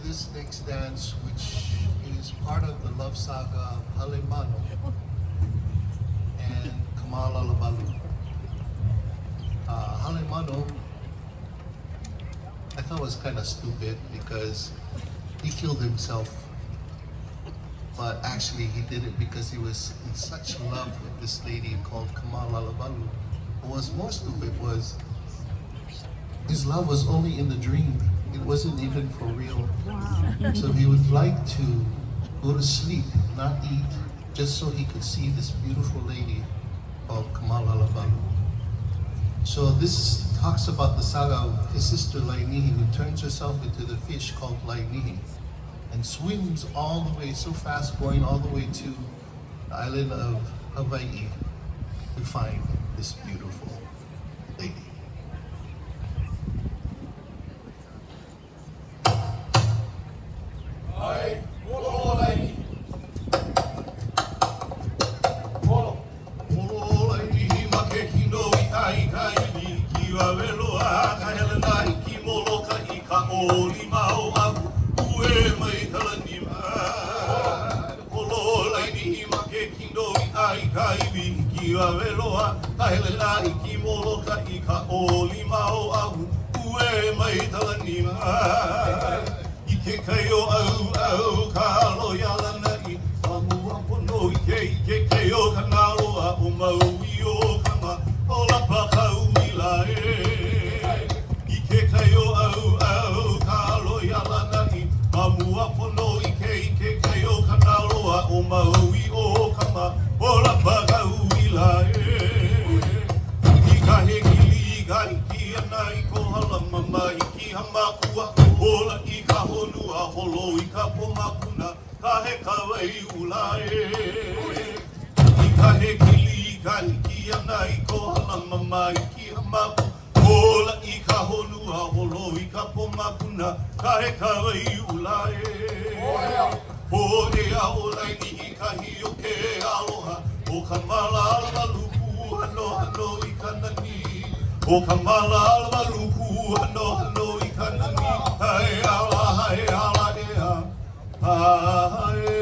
this next dance, which is part of the love saga of Halemano and Kamalalabalu. Halemano, I thought was kind of stupid because he killed himself, but actually he did it because he was in such love with this lady called Kamalalabalu. What was more stupid was his love was only in the dream. It wasn't even for real. So he would like to go to sleep, not eat, just so he could see this beautiful lady called Kamalalabalu. So this talks about the saga of his sister Laenihi, who turns herself into the fish called Laenihi and swims all the way so fast, going all the way to the island of Hawaiʻi to find this beautiful lady. Ai, Holo Laenihi. Holo. Holo Laenihi ma ke kino I ai ka iwi ki wa weloa ka helena I ki moloka I ka oli mau ahu ue mai kalani ma. Holo Laenihi ma ke kino I ai ka iwi ki wa weloa ka helena I ki moloka I ka oli mau ahu ue mai kalani ma. Ke kaio au ka loia Lanakila Mamua pono Ike kaio ka ngaloa o maui o kama o la pakau mila Ike kaio au ka loia Lanakila Mamua pono Ike kaio ka ngaloa o maui o kama o la pakau mila Ika he kili ika iki ana I ko hala mama Iki hamakua Ola I ka honua holo I ka pomakuna ka he kawai ula I ka he kili ka hiki ana I ko hala mama I ki hamaku Ola I ka honua holo I ka pomakuna ka he kawai ula Hore a o Laenihi ka hio ke aloha O ka malala luku hano I ka nani O ka malala luku hano I ka nani Hai ala ea Hai